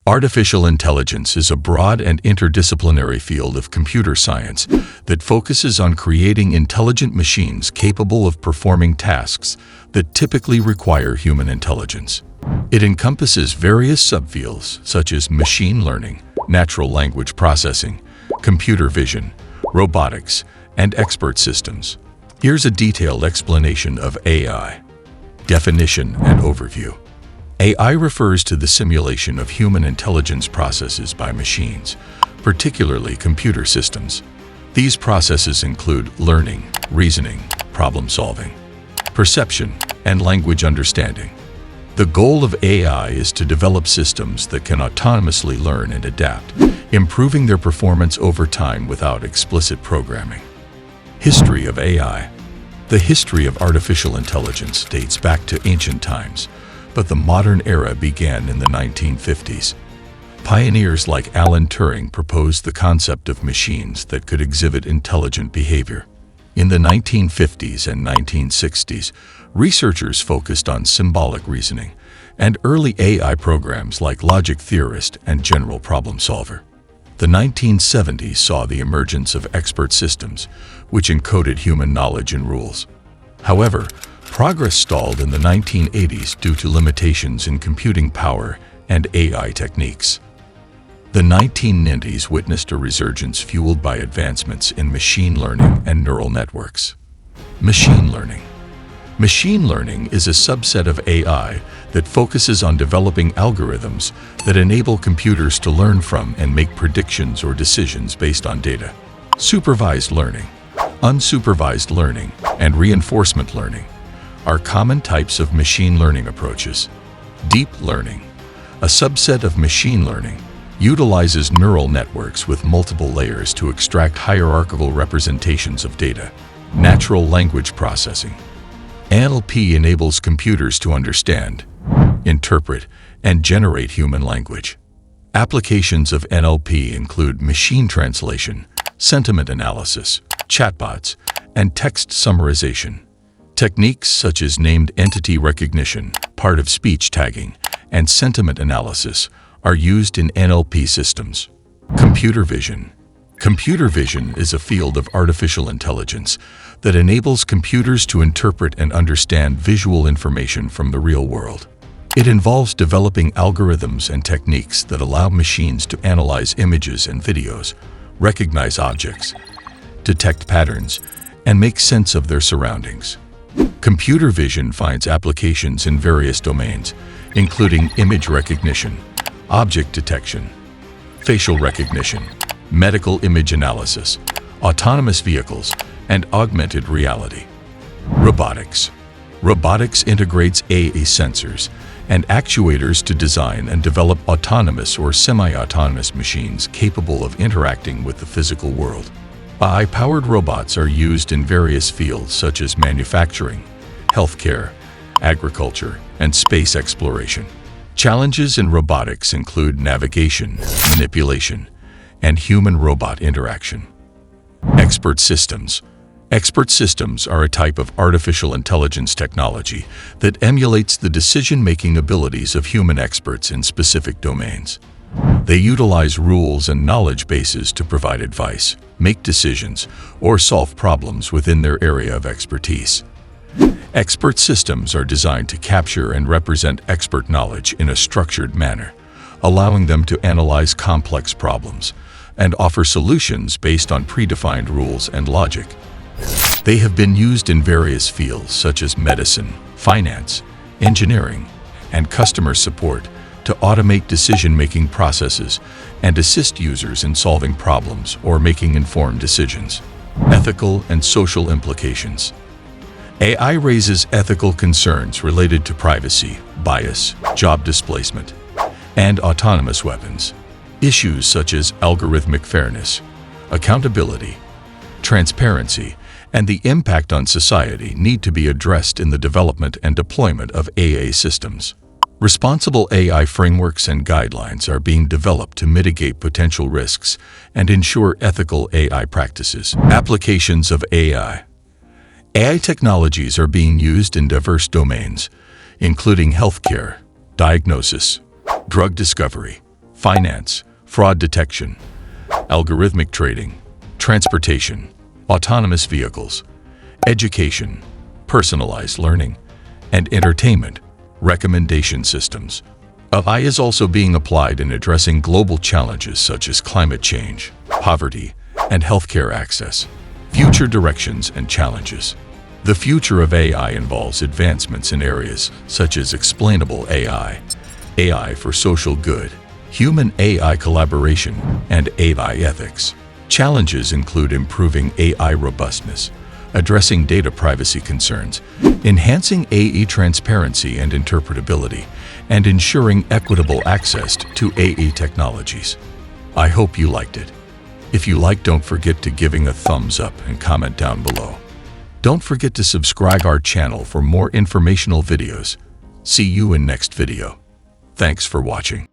Artificial intelligence is a broad and interdisciplinary field of computer science that focuses on creating intelligent machines capable of performing tasks that typically require human intelligence. It encompasses various subfields such as machine learning, natural language processing, computer vision, robotics, and expert systems. Here's a detailed explanation of AI. Definition and overview. AI refers to the simulation of human intelligence processes by machines, particularly computer systems. These processes include learning, reasoning, problem-solving, perception, and language understanding. The goal of AI is to develop systems that can autonomously learn and adapt, improving their performance over time without explicit programming. History of AI. The history of artificial intelligence dates back to ancient times, but the modern era began in the 1950s. Pioneers like Alan Turing proposed the concept of machines that could exhibit intelligent behavior. In the 1950s and 1960s, researchers focused on symbolic reasoning, and early AI programs like Logic Theorist and General Problem Solver. The 1970s saw the emergence of expert systems, which encoded human knowledge and rules. However, progress stalled in the 1980s due to limitations in computing power and AI techniques. The 1990s witnessed a resurgence fueled by advancements in machine learning and neural networks. Machine learning. Machine learning is a subset of AI that focuses on developing algorithms that enable computers to learn from and make predictions or decisions based on data. Supervised learning, unsupervised learning, and reinforcement learning are common types of machine learning approaches. Deep learning, a subset of machine learning, utilizes neural networks with multiple layers to extract hierarchical representations of data. Natural language processing. NLP enables computers to understand, interpret, and generate human language. Applications of NLP include machine translation, sentiment analysis, chatbots, and text summarization. Techniques such as named entity recognition, part-of-speech tagging, and sentiment analysis are used in NLP systems. Computer vision. Computer vision is a field of artificial intelligence that enables computers to interpret and understand visual information from the real world. It involves developing algorithms and techniques that allow machines to analyze images and videos, recognize objects, detect patterns, and make sense of their surroundings. Computer vision finds applications in various domains, including image recognition, object detection, facial recognition, medical image analysis, autonomous vehicles, and augmented reality. Robotics. Robotics integrates AI sensors and actuators to design and develop autonomous or semi-autonomous machines capable of interacting with the physical world. AI-powered robots are used in various fields such as manufacturing, healthcare, agriculture, and space exploration. Challenges in robotics include navigation, manipulation, and human-robot interaction. Expert systems. Expert systems are a type of artificial intelligence technology that emulates the decision-making abilities of human experts in specific domains. They utilize rules and knowledge bases to provide advice, make decisions, or solve problems within their area of expertise. Expert systems are designed to capture and represent expert knowledge in a structured manner, allowing them to analyze complex problems and offer solutions based on predefined rules and logic. They have been used in various fields such as medicine, finance, engineering, and customer support to automate decision-making processes and assist users in solving problems or making informed decisions. Ethical and social implications. AI raises ethical concerns related to privacy, bias, job displacement, and autonomous weapons. Issues such as algorithmic fairness, accountability, transparency, and the impact on society need to be addressed in the development and deployment of AI systems. Responsible AI frameworks and guidelines are being developed to mitigate potential risks and ensure ethical AI practices. Applications of AI. AI technologies are being used in diverse domains, including healthcare, diagnosis, drug discovery, finance, fraud detection, algorithmic trading, transportation, autonomous vehicles, education, personalized learning, and entertainment, recommendation systems. AI is also being applied in addressing global challenges such as climate change, poverty, and healthcare access. Future directions and challenges. The future of AI involves advancements in areas such as explainable AI, AI for social good, human-AI collaboration, and AI ethics. Challenges include improving AI robustness, addressing data privacy concerns, enhancing AI transparency and interpretability, and ensuring equitable access to AI technologies. I hope you liked it. If you liked, don't forget to giving a thumbs up and comment down below. Don't forget to subscribe our channel for more informational videos. See you in next video. Thanks for watching.